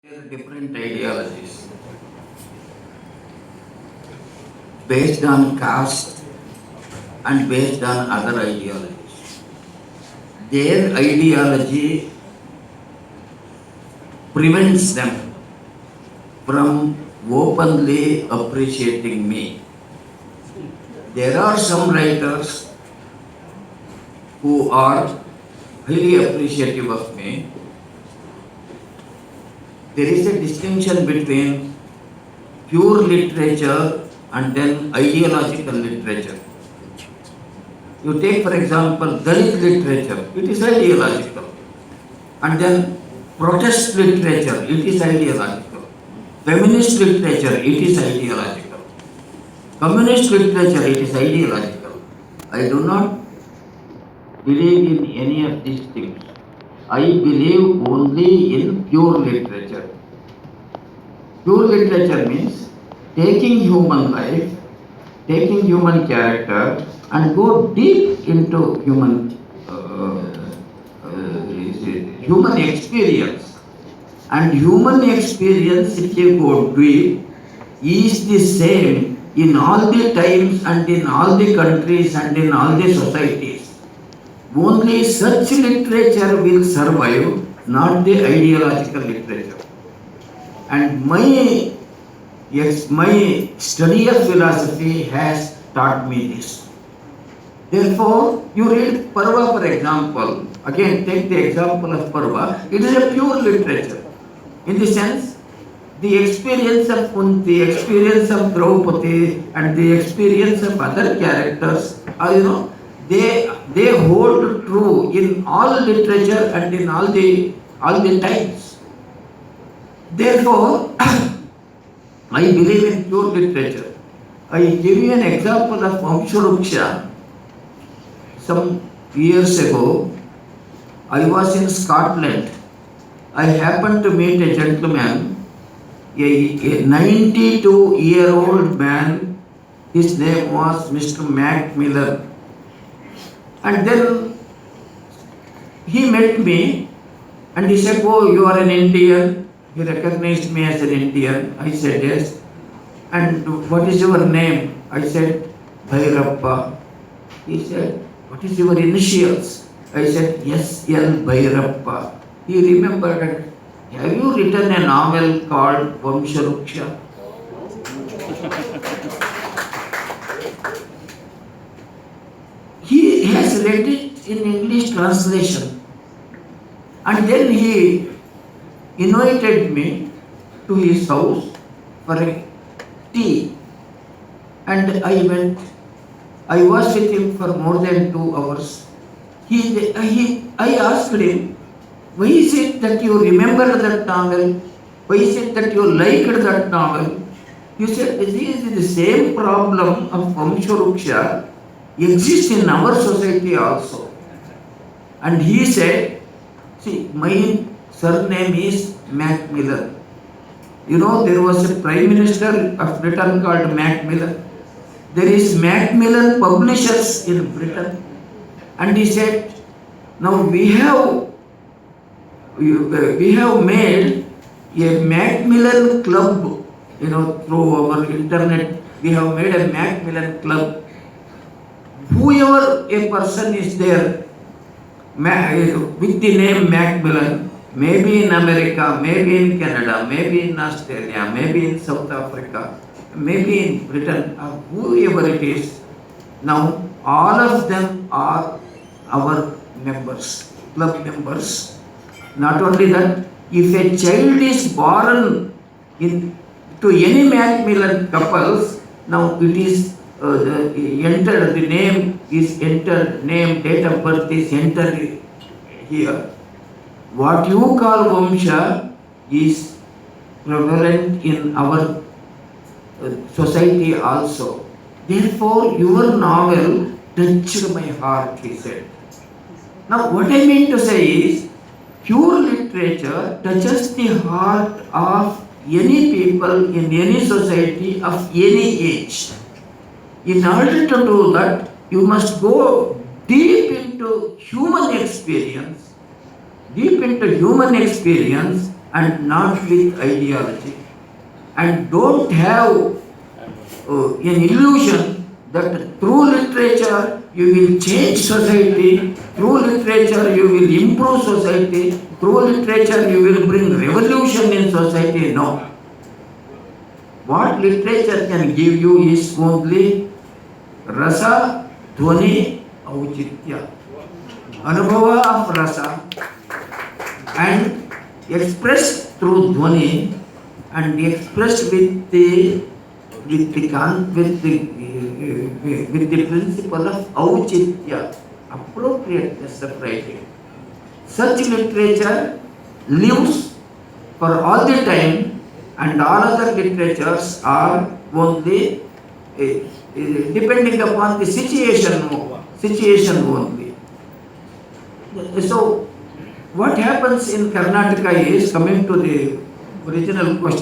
There are different ideologies based on caste and based on other ideologies. Their ideology prevents them from openly appreciating me. There are some writers who are highly appreciative of me. There is a distinction between pure literature and then ideological literature. You take, for example, Dalit literature, it is ideological. And then protest literature, it is ideological. Feminist literature, it is ideological. Communist literature, it is ideological. I do not believe in any of these things. I believe only in pure literature. Pure literature means taking human life, taking human character, and go deep into human experience. And human experience, if you go deep, is the same in all the times and in all the countries and in all the societies. Only such literature will survive, not the ideological literature. And my study of philosophy has taught me this. Therefore, you read Parva, for example. Again, take the example of Parva. It is a pure literature. In the sense, the experience of Kunti, the experience of Draupadi, and the experience of other characters, they hold true in all literature and in all the times. Therefore, I believe in pure literature. I give you an example of Vamsharuksha. Some years ago, I was in Scotland. I happened to meet a gentleman, a 92-year-old man. His name was Mr. Mac Miller. And then he met me and he said, "Oh, you are an Indian." He recognized me as an Indian. I said, "Yes." "And what is your name?" I said, "Bhyrappa." He said, "What is your initials?" I said, S.L.Bhyrappa. He remembered it. "Have you written a novel called Vamsharuksha?" He has read it in English translation. And then he invited me to his house for a tea. And I went. I was with him for more than 2 hours. I asked him, "Why is it that you remember that novel? Why is it that you liked that novel?" He said, "This is the same problem of Vamsharuksha exists in our society also." And he said, "See, my surname is Mac Miller. There was a Prime Minister of Britain called Mac Miller. There is Macmillan Publishers in Britain." And he said, "Now we have made a Macmillan club, through our internet. We have made a Macmillan club. Whoever a person is there with the name Macmillan, maybe in America, maybe in Canada, maybe in Australia, maybe in South Africa, maybe in Britain, or whoever it is, now all of them are our members, club members. Not only that, if a child is born to any Macmillan couples, now it is entered, the name is entered, date of birth is entered here. What you call Vamsha is prevalent in our society also. Therefore, your novel touched my heart," he said. Now, what I mean to say is, pure literature touches the heart of any people in any society of any age. In order to do that, you must go deep into human experience, and not with ideology. And don't have an illusion that through literature you will change society, through literature you will improve society, through literature you will bring revolution in society. No. What literature can give you is only rasa, dhvani, auchitya. Anubhava of rasa and expressed through dhvani and expressed with the principle of auchitya, appropriateness of writing. Such literature lives for all the time, and all other literatures are only depending upon the situation only. So, what happens in Karnataka is, coming to the original question.